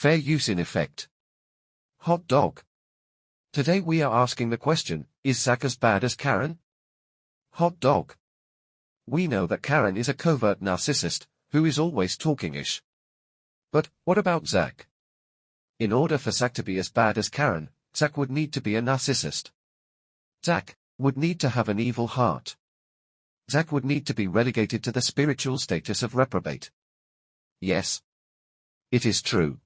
Fair use in effect. Hot dog. Today we are asking the question, is Zach as bad as Karen? Hot dog. We know that Karen is a covert narcissist, who is always talking-ish. But, what about Zach? In order for Zach to be as bad as Karen, Zach would need to be a narcissist. Zach would need to have an evil heart. Zach would need to be relegated to the spiritual status of reprobate. Yes. It is true.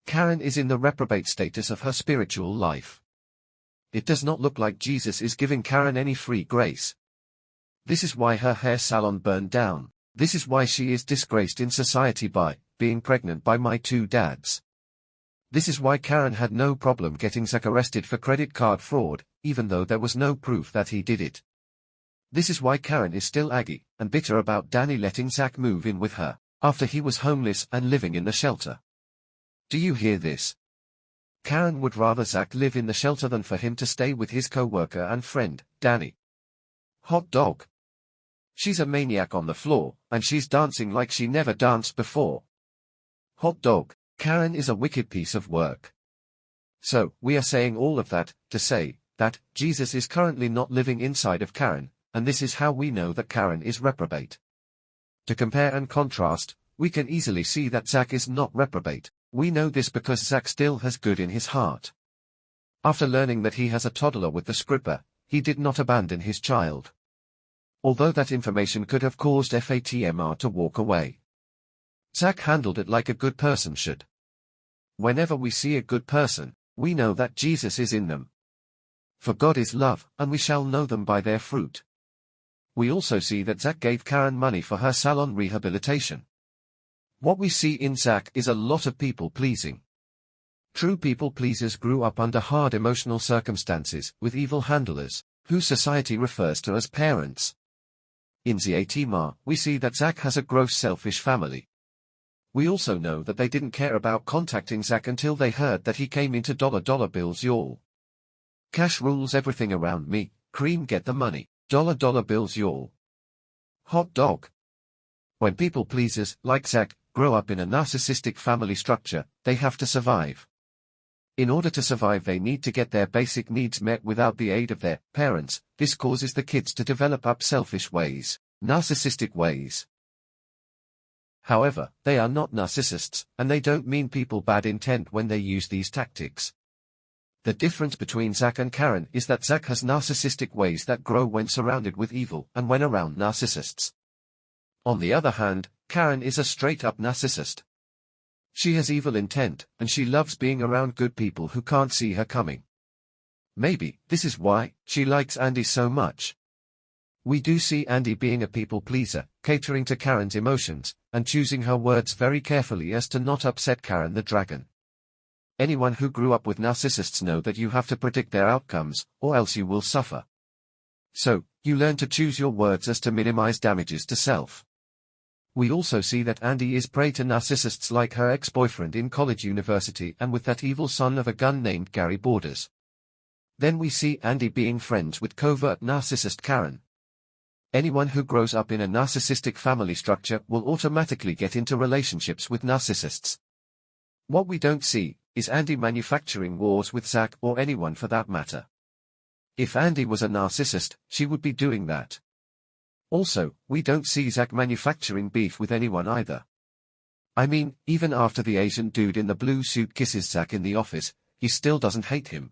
Karen is in the reprobate status of her spiritual life. It does not look like Jesus is giving Karen any free grace. This is why her hair salon burned down. This is why she is disgraced in society by being pregnant by my two dads. This is why Karen had no problem getting Zach arrested for credit card fraud, even though there was no proof that he did it. This is why Karen is still aggy and bitter about Danny letting Zach move in with her, after he was homeless and living in the shelter. Do you hear this? Karen would rather Zach live in the shelter than for him to stay with his co-worker and friend, Danny. Hot dog. She's a maniac on the floor, and she's dancing like she never danced before. Hot dog. Karen is a wicked piece of work. So, we are saying all of that, to say, that, Jesus is currently not living inside of Karen, and this is how we know that Karen is reprobate. To compare and contrast, we can easily see that Zach is not reprobate. We know this because Zach still has good in his heart. After learning that he has a toddler with the scripper, he did not abandon his child. Although that information could have caused Fatmr to walk away. Zach handled it like a good person should. Whenever we see a good person, we know that Jesus is in them. For God is love, and we shall know them by their fruit. We also see that Zach gave Karen money for her salon rehabilitation. What we see in Zach is a lot of people-pleasing. True people-pleasers grew up under hard emotional circumstances with evil handlers, who society refers to as parents. In Fatmr, we see that Zach has a gross selfish family. We also know that they didn't care about contacting Zach until they heard that he came into dollar bills y'all. Cash rules everything around me, cream get the money, dollar bills y'all. Hot dog. When people-pleasers, like Zach, grow up in a narcissistic family structure, they have to survive. In order to survive they need to get their basic needs met without the aid of their parents. This causes the kids to develop up selfish ways, narcissistic ways. However, they are not narcissists, and they don't mean people bad intent when they use these tactics. The difference between Zach and Karen is that Zach has narcissistic ways that grow when surrounded with evil and when around narcissists. On the other hand, Karen is a straight-up narcissist. She has evil intent, and she loves being around good people who can't see her coming. Maybe this is why she likes Andy so much. We do see Andy being a people-pleaser, catering to Karen's emotions, and choosing her words very carefully as to not upset Karen the dragon. Anyone who grew up with narcissists know that you have to predict their outcomes, or else you will suffer. So, you learn to choose your words as to minimize damages to self. We also see that Andy is prey to narcissists like her ex-boyfriend in college university and with that evil son of a gun named Gary Borders. Then we see Andy being friends with covert narcissist Karen. Anyone who grows up in a narcissistic family structure will automatically get into relationships with narcissists. What we don't see is Andy manufacturing wars with Zach or anyone for that matter. If Andy was a narcissist, she would be doing that. Also, we don't see Zach manufacturing beef with anyone either. I mean, even after the Asian dude in the blue suit kisses Zach in the office, he still doesn't hate him.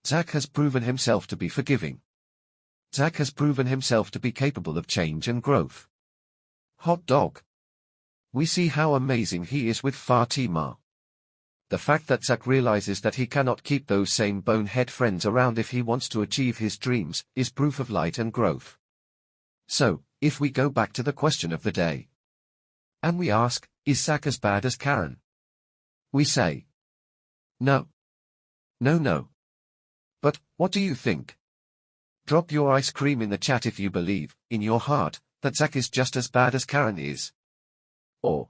Zach has proven himself to be forgiving. Zach has proven himself to be capable of change and growth. Hot dog. We see how amazing he is with Fatima. The fact that Zach realizes that he cannot keep those same bonehead friends around if he wants to achieve his dreams, is proof of light and growth. So, if we go back to the question of the day, and we ask, is Zach as bad as Karen? We say, no. No. But, what do you think? Drop your ice cream in the chat if you believe, in your heart, that Zach is just as bad as Karen is. Or,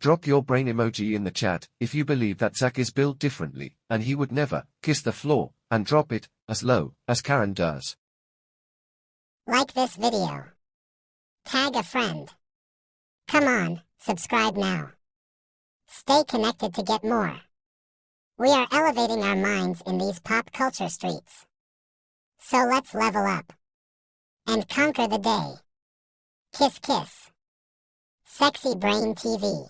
drop your brain emoji in the chat if you believe that Zach is built differently, and he would never kiss the floor, and drop it as low as Karen does. Like this video. Tag a friend. Come on, subscribe now. Stay connected to get more. We are elevating our minds in these pop culture streets. So let's level up and conquer the day. Kiss kiss. Sexy Brain TV.